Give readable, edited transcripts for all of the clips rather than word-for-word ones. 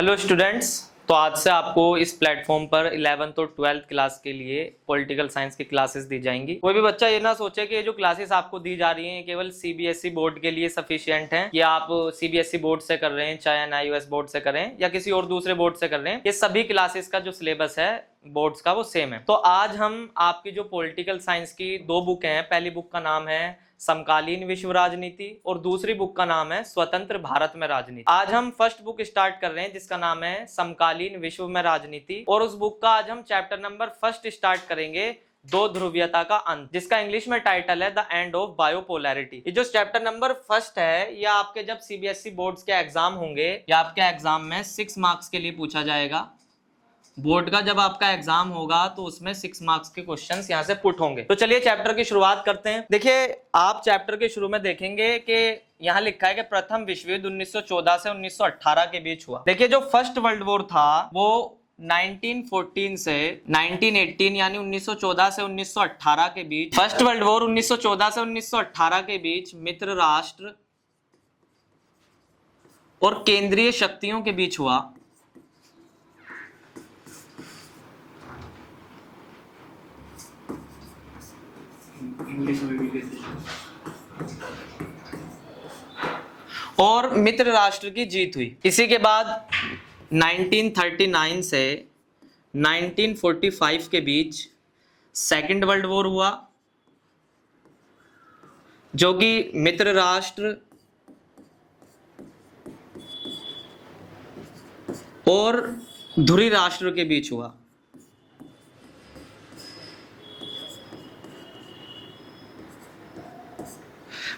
Hello students. तो आज से आपको इस प्लेटफॉर्म पर 11th और 12th क्लास के लिए पॉलिटिकल साइंस की क्लासेस दी जाएंगी। कोई भी बच्चा ये ना सोचे कि ये जो क्लासेस आपको दी जा रही हैं केवल सीबीएसई बोर्ड के लिए सफिशिएंट हैं, या आप सीबीएसई बोर्ड से कर रहे हैं चाहे एनआईओएस बोर्ड से करें या किसी और दूसरे बोर्ड से कर रहे हैं। ये सभी क्लासेस का जो सिलेबस है बोर्ड्स का वो सेम है। तो आज हम आपकी जो पॉलिटिकल साइंस की दो बुक हैं, पहली बुक का नाम है समकालीन विश्व राजनीति और दूसरी बुक का नाम है स्वतंत्र भारत में राजनीति। आज हम फर्स्ट बुक स्टार्ट कर रहे हैं जिसका नाम है समकालीन विश्व में राजनीति, और उस बुक का आज हम चैप्टर नंबर फर्स्ट स्टार्ट करेंगे, दो ध्रुवीयता का अंत, जिसका इंग्लिश में टाइटल है द एंड ऑफ बायोपोलैरिटी। ये जो चैप्टर नंबर फर्स्ट है ये आपके जब सीबीएसई बोर्ड्स के एग्जाम होंगे या आपके एग्जाम में 6 मार्क्स के लिए पूछा जाएगा। बोर्ड का जब आपका एग्जाम होगा तो उसमें 6 मार्क्स के क्वेश्चंस यहां से पुट होंगे। तो चलिए चैप्टर की शुरुआत करते हैं। देखिए आप चैप्टर के शुरू में देखेंगे कि यहां लिखा है कि प्रथम विश्व युद्ध 1914 से 1918 के बीच हुआ। देखिए जो फर्स्ट वर्ल्ड वॉर था वो 1914 से 1918 यानी 1914 से 1918 के बीच, फर्स्ट वर्ल्ड वॉर 1914 से 1918 के बीच मित्र राष्ट्र और केंद्रीय शक्तियों के बीच हुआ। और मित्र राष्ट्र की जीत हुई। इसी के बाद 1939 से 1945 के बीच सेकेंड वर्ल्ड वॉर हुआ, जो कि मित्र राष्ट्र और ध्रुवी राष्ट्र के बीच हुआ।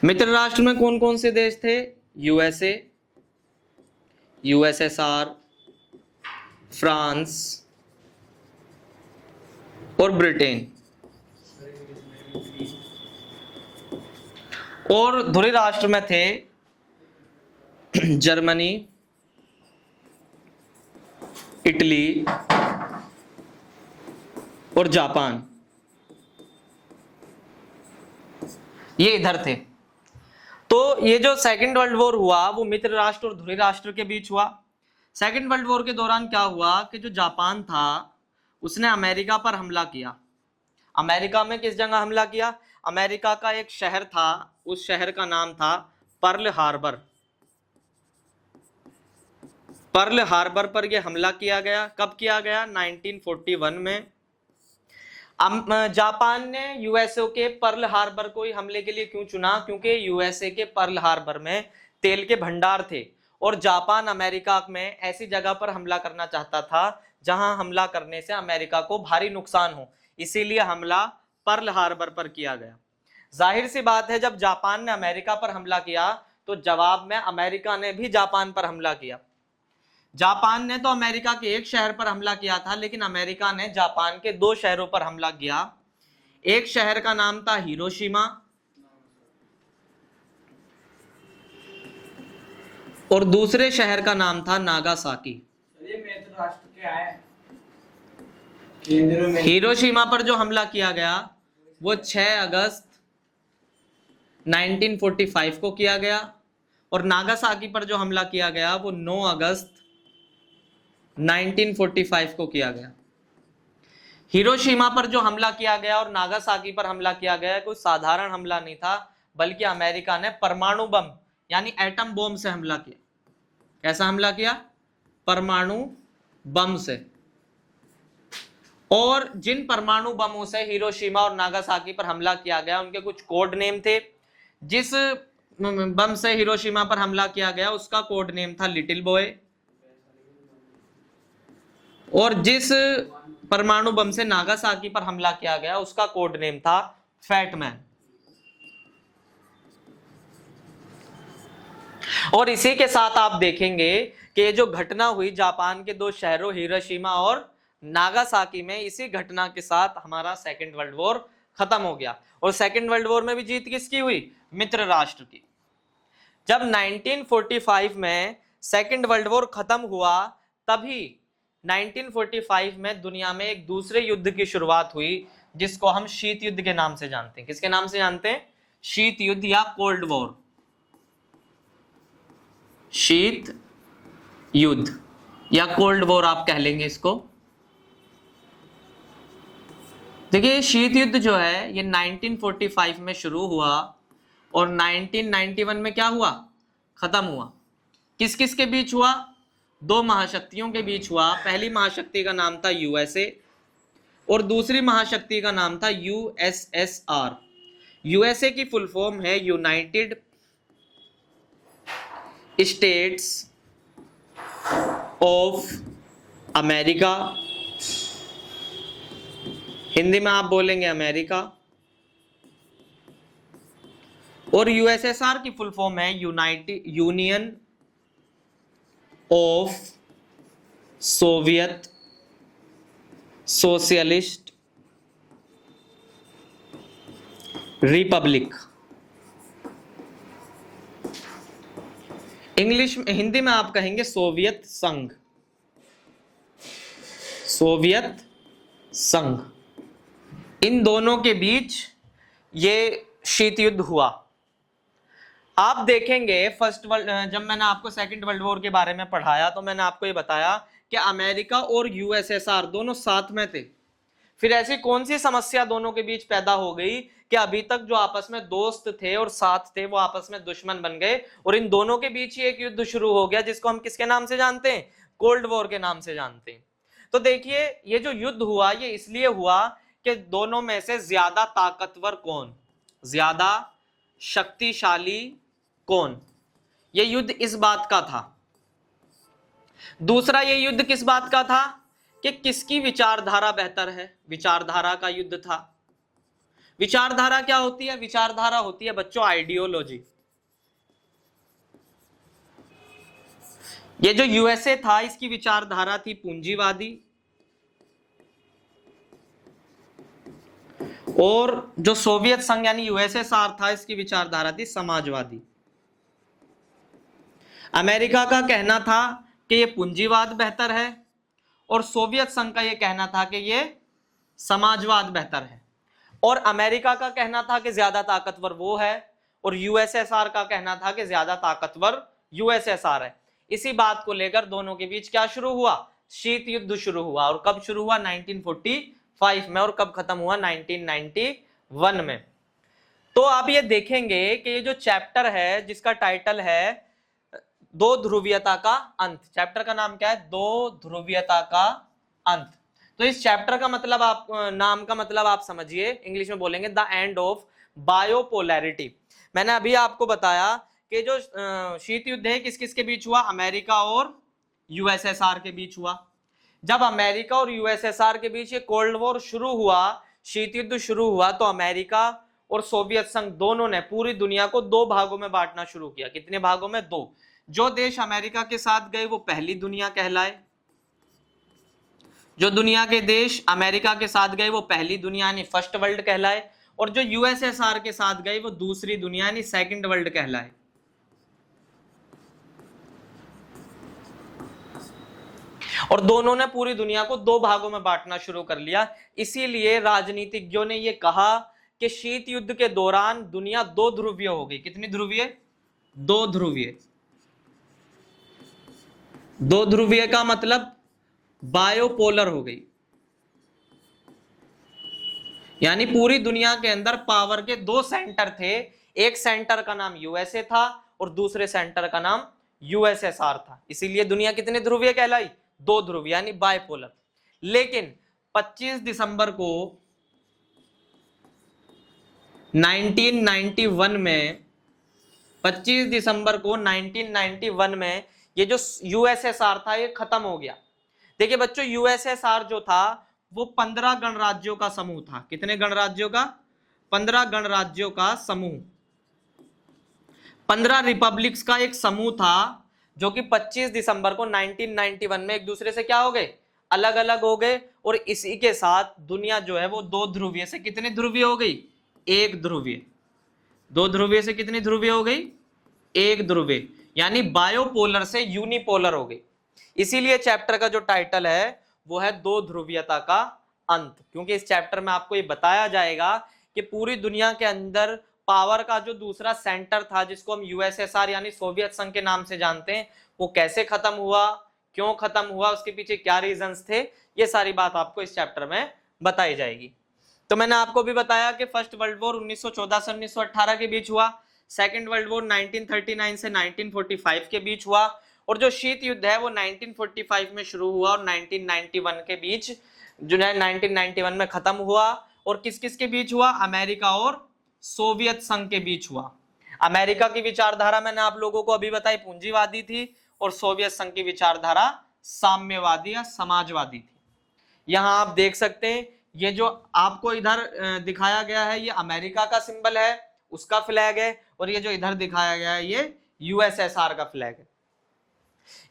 मित्र राष्ट्र में कौन कौन से देश थे? यूएसए, यूएसएसआर, फ्रांस और ब्रिटेन। और ध्रुवी राष्ट्र में थे जर्मनी, इटली और जापान। ये इधर थे। तो ये जो सेकेंड वर्ल्ड वॉर हुआ वो मित्र राष्ट्र और ध्रुवी राष्ट्र के बीच हुआ। सेकेंड वर्ल्ड वॉर के दौरान क्या हुआ कि जो जापान था उसने अमेरिका पर हमला किया। अमेरिका में किस जगह हमला किया? अमेरिका का एक शहर था, उस शहर का नाम था पर्ल हार्बर। पर्ल हार्बर पर यह हमला किया गया। कब किया गया? 1941 में। जापान ने यूएसए के पर्ल हार्बर को ही हमले के लिए क्यों चुना? क्योंकि यूएसए के पर्ल हार्बर में तेल के भंडार थे और जापान अमेरिका में ऐसी जगह पर हमला करना चाहता था जहां हमला करने से अमेरिका को भारी नुकसान हो, इसीलिए हमला पर्ल हार्बर पर किया गया। जाहिर सी बात है जब जापान ने अमेरिका पर हमला किया तो जवाब में अमेरिका ने भी जापान पर हमला किया। जापान ने तो अमेरिका के एक शहर पर हमला किया था, लेकिन अमेरिका ने जापान के 2 शहरों पर हमला किया। एक शहर का नाम था हिरोशिमा और दूसरे शहर का नाम था नागासाकी। हिरोशिमा पर जो हमला किया गया वो 6 अगस्त 1945 को किया गया और नागासाकी पर जो हमला किया गया वो 9 अगस्त 1945 को किया गया। हिरोशिमा पर जो हमला किया गया और नागासाकी पर हमला किया गया कोई साधारण हमला नहीं था, बल्कि अमेरिका ने परमाणु बम यानी एटम बम से हमला किया। कैसा हमला किया? परमाणु बम से। और जिन परमाणु बमों से हिरोशिमा और नागासाकी पर हमला किया गया उनके कुछ कोड नेम थे। जिस बम से हिरोशिमा पर हमला किया गया उसका कोड नेम था लिटिल बॉय, और जिस परमाणु बम से नागासाकी पर हमला किया गया उसका कोड नेम था फैट मैन। और इसी के साथ आप देखेंगे कि ये जो घटना हुई जापान के 2 शहरों हिरोशिमा और नागासाकी में, इसी घटना के साथ हमारा सेकेंड वर्ल्ड वॉर खत्म हो गया। और सेकेंड वर्ल्ड वॉर में भी जीत किसकी हुई? मित्र राष्ट्र की। जब 1945 में सेकेंड वर्ल्ड वॉर खत्म हुआ तभी 1945 में दुनिया में एक दूसरे युद्ध की शुरुआत हुई जिसको हम शीत युद्ध के नाम से जानते हैं। किसके नाम से जानते हैं? शीत युद्ध या कोल्ड वॉर। शीत युद्ध या कोल्ड वॉर आप कह लेंगे इसको। देखिए शीत युद्ध जो है ये 1945 में शुरू हुआ और 1991 में क्या हुआ, खत्म हुआ। किस किस के बीच हुआ, दो महाशक्तियों के बीच हुआ। पहली महाशक्ति का नाम था यूएसए और दूसरी महाशक्ति का नाम था यूएसएसआर। यूएसए की फुल फॉर्म है United states of America, Hindi में आप बोलेंगे अमेरिका। और यूएसएसआर की फुल फॉर्म है United union of Soviet socialist Republic. English में, हिंदी में आप कहेंगे सोवियत संघ, सोवियत संघ। इन दोनों के बीच ये शीत युद्ध हुआ। आप देखेंगे जब मैंने आपको सेकंड वर्ल्ड वॉर के बारे में पढ़ाया तो मैंने आपको ये बताया कि अमेरिका और यूएसएसआर दोनों साथ में थे। फिर ऐसी कौन सी समस्या दोनों के बीच पैदा हो गई कि अभी तक जो आपस में दोस्त थे और साथ थे वो आपस में दुश्मन बन गए और इन दोनों के बीच ही एक युद्ध शुरू हो गया जिसको हम किसके नाम से जानते हैं, कोल्ड वॉर के नाम से जानते हैं। तो देखिए ये जो युद्ध हुआ ये इसलिए हुआ कि दोनों में से ज्यादा ताकतवर कौन, ज्यादा शक्तिशाली कौन, ये युद्ध इस बात का था। दूसरा ये युद्ध किस बात का था कि किसकी विचारधारा बेहतर है, विचारधारा का युद्ध था। विचारधारा क्या होती है, विचारधारा होती है बच्चों आइडियोलॉजी। ये जो यूएसए था इसकी विचारधारा थी पूंजीवादी और जो सोवियत संघ यानी यूएसएसआर था इसकी विचारधारा थी समाजवादी। अमेरिका का कहना था कि ये पूंजीवाद बेहतर है और सोवियत संघ का ये कहना था कि ये समाजवाद बेहतर है। और अमेरिका का कहना था कि ज्यादा ताकतवर वो है और यूएसएसआर का कहना था कि ज्यादा ताकतवर यूएसएसआर है। इसी बात को लेकर दोनों के बीच क्या शुरू हुआ, शीत युद्ध शुरू हुआ। और कब शुरू हुआ, 1945 में। और कब खत्म हुआ, 1991 में। तो आप ये देखेंगे कि ये जो चैप्टर है जिसका टाइटल है दो ध्रुवीयता का अंत, चैप्टर का नाम क्या है, दो ध्रुवीयता का अंत। तो इस चैप्टर का मतलब आप नाम का मतलब आप समझिए, इंग्लिश में बोलेंगे द एंड ऑफ बायोपोलैरिटी। मैंने अभी आपको बताया कि जो शीत युद्ध है किस किस के बीच हुआ, अमेरिका और यूएसएसआर के बीच हुआ। जब अमेरिका और यूएसएसआर के बीच ये कोल्ड वॉर शुरू हुआ, शीत युद्ध शुरू हुआ, तो अमेरिका और सोवियत संघ दोनों ने पूरी दुनिया को दो भागों में बांटना शुरू किया। कितने भागों में, दो। जो देश अमेरिका के साथ गए वो पहली दुनिया कहलाए, जो दुनिया के देश अमेरिका के साथ गए वो पहली दुनिया यानी फर्स्ट वर्ल्ड कहलाए, और जो यूएसएसआर के साथ गए वो दूसरी दुनिया यानी सेकंड वर्ल्ड कहलाए। और दोनों ने पूरी दुनिया को दो भागों में बांटना शुरू कर लिया। इसीलिए राजनीतिज्ञों ने यह कहा कि शीत युद्ध के दौरान दुनिया दो ध्रुवीय हो गई। कितनी ध्रुवीय, दो ध्रुवीय। दो ध्रुवीय का मतलब बायोपोलर हो गई, यानी पूरी दुनिया के अंदर पावर के दो सेंटर थे। एक सेंटर का नाम यूएसए था और दूसरे सेंटर का नाम यूएसएसआर था। इसीलिए दुनिया कितने ध्रुवीय कहलाई, दो ध्रुवीय यानी बायपोलर। लेकिन 25 दिसंबर को 1991 में, 25 दिसंबर को 1991 में ये जो यूएसएसआर था ये खत्म हो गया। देखिए बच्चों, यूएसएसआर जो था वो 15 गणराज्यों का समूह था। कितने गणराज्यों का, 15 गणराज्यों का समूह, 15 रिपब्लिक्स का एक समूह था जो कि 25 दिसंबर को 1991 में एक दूसरे से क्या हो गए, अलग अलग हो गए। और इसी के साथ दुनिया जो है वो दो ध्रुवीय से कितने ध्रुवीय हो गई, एक ध्रुवीय। दो ध्रुवीय से कितनी ध्रुवीय हो गई, एक ध्रुवीय, यानी बायोपोलर से यूनिपोलर हो गई। इसीलिए चैप्टर का जो टाइटल है वो है दो ध्रुवीयता का अंत, क्योंकि इस चैप्टर में आपको ये बताया जाएगा कि पूरी दुनिया के अंदर पावर का जो दूसरा सेंटर था जिसको हम यूएसएसआर यानी सोवियत संघ के नाम से जानते हैं वो कैसे खत्म हुआ, क्यों खत्म हुआ, उसके पीछे क्या रीजंस थे, ये सारी बात आपको इस चैप्टर में बताई जाएगी। तो मैंने आपको भी बताया कि फर्स्ट वर्ल्ड वॉर 1914 से 1918 के बीच हुआ, सेकंड वर्ल्ड वॉर 1939 से 1945 के बीच हुआ, और जो शीत युद्ध है वो 1945 में शुरू हुआ और 1991 के बीच जो है 1991 में खत्म हुआ। और किस किस के बीच हुआ, अमेरिका और सोवियत संघ के बीच हुआ। अमेरिका की विचारधारा मैंने आप लोगों को अभी बताई पूंजीवादी थी, और सोवियत संघ की विचारधारा साम्यवादी या समाजवादी थी। यहां आप देख सकते हैं ये जो आपको इधर दिखाया गया है ये अमेरिका का सिंबल है, उसका फ्लैग है, और ये जो इधर दिखाया गया है ये यूएसएसआर का फ्लैग है।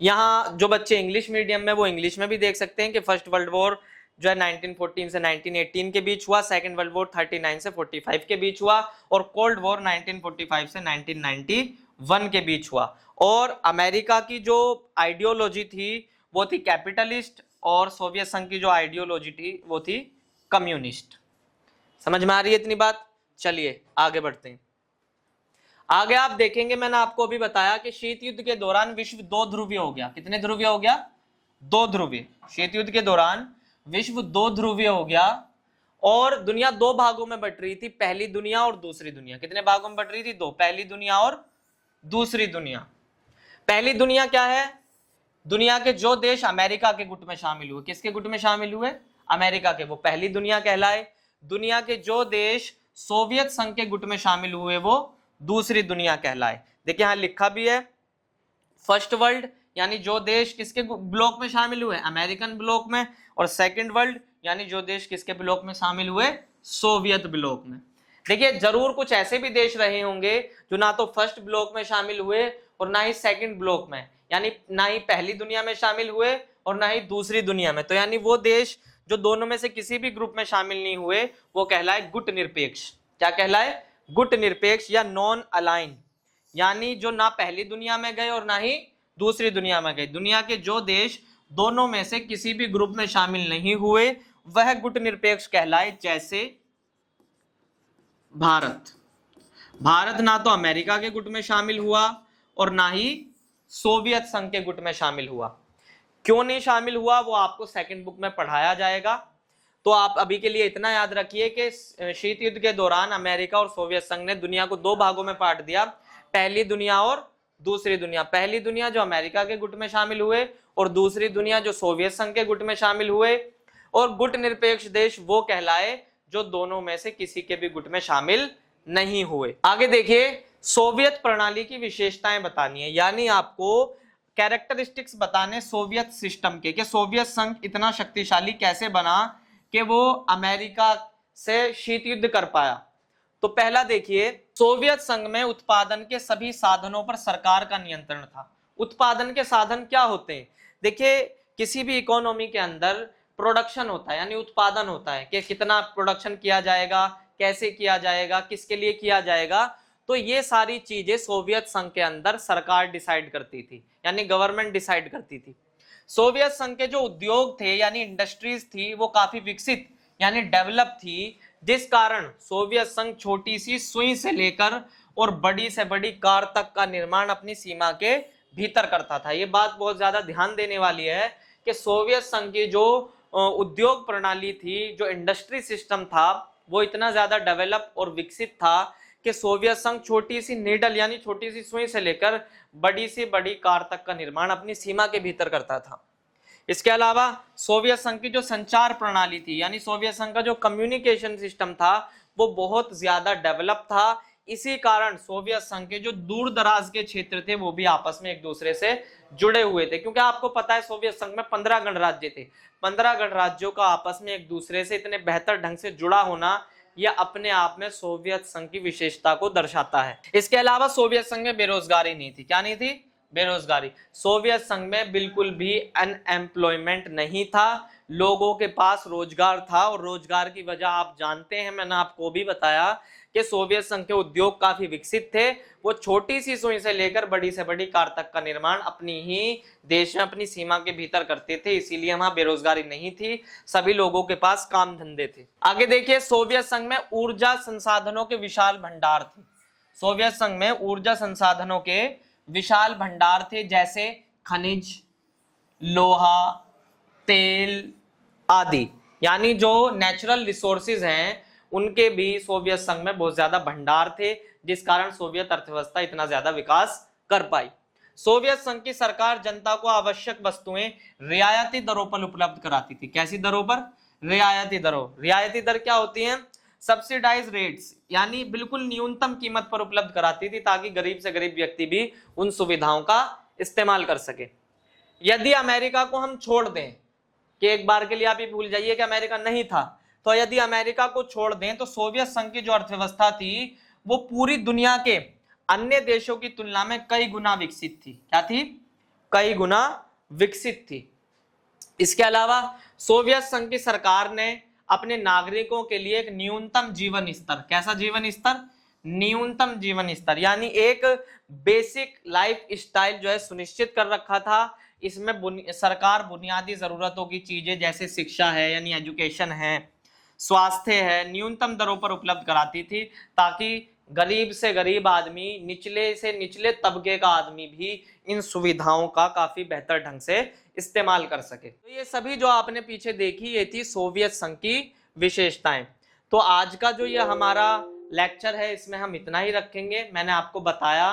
यहाँ जो बच्चे इंग्लिश मीडियम में वो इंग्लिश में भी देख सकते हैं कि फर्स्ट वर्ल्ड वॉर जो है 1914 से 1918 के बीच हुआ, सेकंड वर्ल्ड वॉर 39 से 45 के बीच हुआ, और कोल्ड वॉर 1945 से 1991 के बीच हुआ। और अमेरिका की जो आइडियोलॉजी थी वो थी कैपिटलिस्ट, और सोवियत संघ की जो आइडियोलॉजी थी वो थी कम्युनिस्ट। समझ में आ रही है इतनी बात? चलिए आगे बढ़ते हैं। आगे आप देखेंगे मैंने आपको अभी बताया कि शीत युद्ध के दौरान विश्व दो ध्रुवीय हो गया। कितने ध्रुवीय हो गया? दो ध्रुवीय। शीत युद्ध के दौरान विश्व दो ध्रुवीय हो गया और दुनिया दो भागों में बट रही थी, पहली दुनिया और दूसरी दुनिया। कितने भागों में बट रही थी? दो, पहली दुनिया और दूसरी दुनिया। पहली दुनिया क्या है? दुनिया के जो देश अमेरिका के गुट में शामिल हुए। किसके गुट में शामिल हुए? अमेरिका के, वो पहली दुनिया कहलाए। दुनिया के जो देश सोवियत संघ के गुट में शामिल हुए वो दूसरी दुनिया कहलाए। देखिए यहां लिखा भी है फर्स्ट वर्ल्ड यानी जो देश किसके ब्लॉक में शामिल हुए? अमेरिकन ब्लॉक में। और सेकंड वर्ल्ड यानी जो देश किसके ब्लॉक में शामिल हुए? सोवियत ब्लॉक में। देखिए जरूर कुछ ऐसे भी देश रहे होंगे जो ना तो फर्स्ट ब्लॉक में शामिल हुए और ना ही सेकंड ब्लॉक में, यानी ना ही पहली दुनिया में शामिल हुए और ना ही दूसरी दुनिया में। तो यानी वो देश जो दोनों में से किसी भी ग्रुप में शामिल नहीं हुए वो कहलाए गुट निरपेक्ष। क्या कहलाए? गुट निरपेक्ष या नॉन अलाइन, यानी जो ना पहली दुनिया में गए और ना ही दूसरी दुनिया में गए। दुनिया के जो देश दोनों में से किसी भी ग्रुप में शामिल नहीं हुए वह गुट निरपेक्ष कहलाए। जैसे भारत। भारत ना तो अमेरिका के गुट में शामिल हुआ और ना ही सोवियत संघ के गुट में शामिल हुआ। क्यों नहीं शामिल हुआ वो आपको सेकंड बुक में पढ़ाया जाएगा। तो आप अभी के लिए इतना याद रखिए कि शीत युद्ध के दौरान अमेरिका और सोवियत संघ ने दुनिया को दो भागों में बांट दिया, पहली दुनिया और दूसरी दुनिया। पहली दुनिया जो अमेरिका के गुट में शामिल हुए और दूसरी दुनिया जो सोवियत संघ के गुट में शामिल हुए। और गुट निरपेक्ष देश वो कहलाए जो दोनों में से किसी के भी गुट में शामिल नहीं हुए। आगे देखिए सोवियत प्रणाली की विशेषताएं बतानी है, यानी आपको कैरेक्टरिस्टिक्स बताने सोवियत सिस्टम के कि सोवियत संघ इतना शक्तिशाली कैसे बना कि वो अमेरिका से शीत युद्ध कर पाया। तो पहला देखिए सोवियत संघ में उत्पादन के सभी साधनों पर सरकार का नियंत्रण था। उत्पादन के साधन क्या होते हैं? देखिए किसी भी इकोनॉमी के अंदर प्रोडक्शन होता है यानी उत्पादन होता है कि कितना प्रोडक्शन किया जाएगा, कैसे किया जाएगा, किसके लिए किया जाएगा। तो ये सारी चीजें सोवियत संघ के अंदर सरकार डिसाइड करती थी यानी गवर्नमेंट डिसाइड करती थी। सोवियत संघ के जो उद्योग थे यानी इंडस्ट्रीज थी वो काफी विकसित यानी डेवलप थी, जिस कारण सोवियत संघ छोटी सी सुई से लेकर और बड़ी से बड़ी कार तक का निर्माण अपनी सीमा के भीतर करता था। ये बात बहुत ज्यादा ध्यान देने वाली है कि सोवियत संघ की जो उद्योग प्रणाली थी, जो इंडस्ट्री सिस्टम था, वो इतना ज्यादा डेवलप और विकसित था कि सोवियत संघ छोटी सी नीडल यानी छोटी सी सुई से लेकर बड़ी से बड़ी कार तक का निर्माण अपनी सीमा के भीतर करता था। इसके अलावा सोवियत संघ की जो संचार प्रणाली थी यानी सोवियत संघ का जो कम्युनिकेशन सिस्टम था वो बहुत ज्यादा डेवलप था। इसी कारण सोवियत संघ के जो दूर दराज के क्षेत्र थे वो भी आपस में एक दूसरे से जुड़े हुए थे, क्योंकि आपको पता है सोवियत संघ में 15 गणराज्य थे। 15 गणराज्यों का आपस में एक दूसरे से इतने बेहतर ढंग से जुड़ा होना यह अपने आप में सोवियत संघ की विशेषता को दर्शाता है। इसके अलावा सोवियत संघ में बेरोजगारी नहीं थी। क्या नहीं थी? बेरोजगारी। सोवियत संघ में बिल्कुल भी अनएम्प्लॉयमेंट नहीं था, लोगों के पास रोजगार था। और रोजगार की वजह आप जानते हैं, मैंने आपको भी बताया कि सोवियत संघ के उद्योग काफी विकसित थे। वो छोटी सी सुई से लेकर बड़ी से बड़ी कार तक का निर्माण अपनी ही देश में अपनी सीमा के भीतर करते थे, इसीलिए वहां बेरोजगारी नहीं थी, सभी लोगों के पास काम धंधे थे। आगे देखिए सोवियत संघ में ऊर्जा संसाधनों के विशाल भंडार थे। सोवियत संघ में ऊर्जा संसाधनों के विशाल भंडार थे, जैसे खनिज, लोहा, तेल आदि, यानी जो नेचुरल रिसोर्सेज हैं उनके भी सोवियत संघ में बहुत ज्यादा भंडार थे, जिस कारण सोवियत अर्थव्यवस्था इतना ज्यादा विकास कर पाई। सोवियत संघ की सरकार जनता को आवश्यक वस्तुएं रियायती दरों पर उपलब्ध कराती थी। कैसी दरों पर? रियायती दरों। रियायती दर क्या होती है? सब्सिडाइज रेट्स, यानी बिल्कुल न्यूनतम कीमत पर उपलब्ध कराती थी ताकि गरीब से गरीब व्यक्ति भी उन सुविधाओं का इस्तेमाल कर सके। यदि अमेरिका को हम छोड़ दें कि एक बार के लिए आप ये भूल जाइए कि अमेरिका नहीं था, तो यदि अमेरिका को छोड़ दें तो सोवियत संघ की जो अर्थव्यवस्था थी वो पूरी दुनिया के अन्य देशों की तुलना में कई गुना विकसित थी। क्या थी? कई गुना विकसित थी। इसके अलावा सोवियत संघ की सरकार ने अपने नागरिकों के लिए एक न्यूनतम जीवन स्तर, कैसा जीवन स्तर? न्यूनतम जीवन स्तर, यानी एक बेसिक लाइफ स्टाइल जो है सुनिश्चित कर रखा था। इसमें सरकार बुनियादी जरूरतों की चीजें जैसे शिक्षा है यानी एजुकेशन है, स्वास्थ्य है, न्यूनतम दरों पर उपलब्ध कराती थी ताकि गरीब से गरीब आदमी, निचले से निचले तबके का आदमी भी इन सुविधाओं का काफी बेहतर ढंग से इस्तेमाल कर सके। तो ये सभी जो आपने पीछे देखी ये थी सोवियत संघ की विशेषताएं। तो आज का जो ये हमारा लेक्चर है इसमें हम इतना ही रखेंगे। मैंने आपको बताया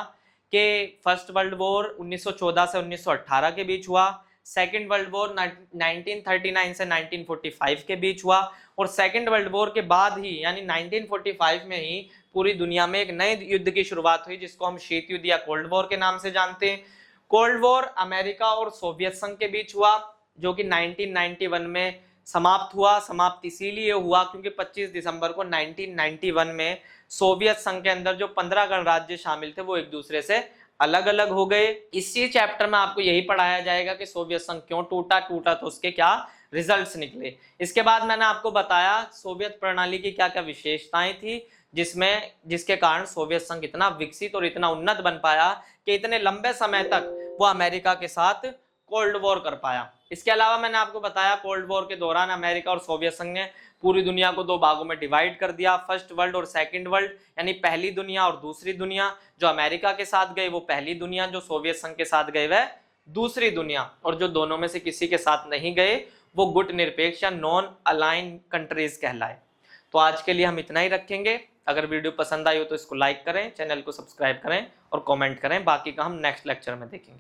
कि फर्स्ट वर्ल्ड वॉर 1914 से 1918 के बीच हुआ, सेकेंड वर्ल्ड वॉर 1939 से 1945 के बीच हुआ, और सेकेंड वर्ल्ड वॉर के बाद ही यानी 1945 में ही पूरी दुनिया में एक नए युद्ध की शुरुआत हुई जिसको हम शीत युद्ध या कोल्ड वॉर के नाम से जानते हैं। कोल्ड वॉर अमेरिका और सोवियत संघ के बीच हुआ जो कि 1991 में समाप्त हुआ। समाप्त इसीलिए हुआ क्योंकि 25 दिसंबर को 1991 में सोवियत संघ के अंदर जो 15 गणराज्य शामिल थे वो एक दूसरे से अलग अलग हो गए। इसी चैप्टर में आपको यही पढ़ाया जाएगा कि सोवियत संघ क्यों टूटा तो उसके क्या रिजल्ट्स निकले। इसके बाद मैंने आपको बताया सोवियत प्रणाली की क्या क्या विशेषताएं थी जिसके कारण सोवियत संघ इतना विकसित और इतना उन्नत बन पाया कि इतने लंबे समय तक वो अमेरिका के साथ कोल्ड वॉर कर पाया। इसके अलावा मैंने आपको बताया कोल्ड वॉर के दौरान अमेरिका और सोवियत संघ ने पूरी दुनिया को दो भागों में डिवाइड कर दिया, फर्स्ट वर्ल्ड और सेकंड वर्ल्ड, यानी पहली दुनिया और दूसरी दुनिया। जो अमेरिका के साथ गए वो पहली दुनिया, जो सोवियत संघ के साथ गए वह दूसरी दुनिया, और जो दोनों में से किसी के साथ नहीं गए वो गुट निरपेक्ष या नॉन अलाइन कंट्रीज कहलाए। तो आज के लिए हम इतना ही रखेंगे। अगर वीडियो पसंद आई हो तो इसको लाइक करें, चैनल को सब्सक्राइब करें और कमेंट करें। बाकी का हम नेक्स्ट लेक्चर में देखेंगे।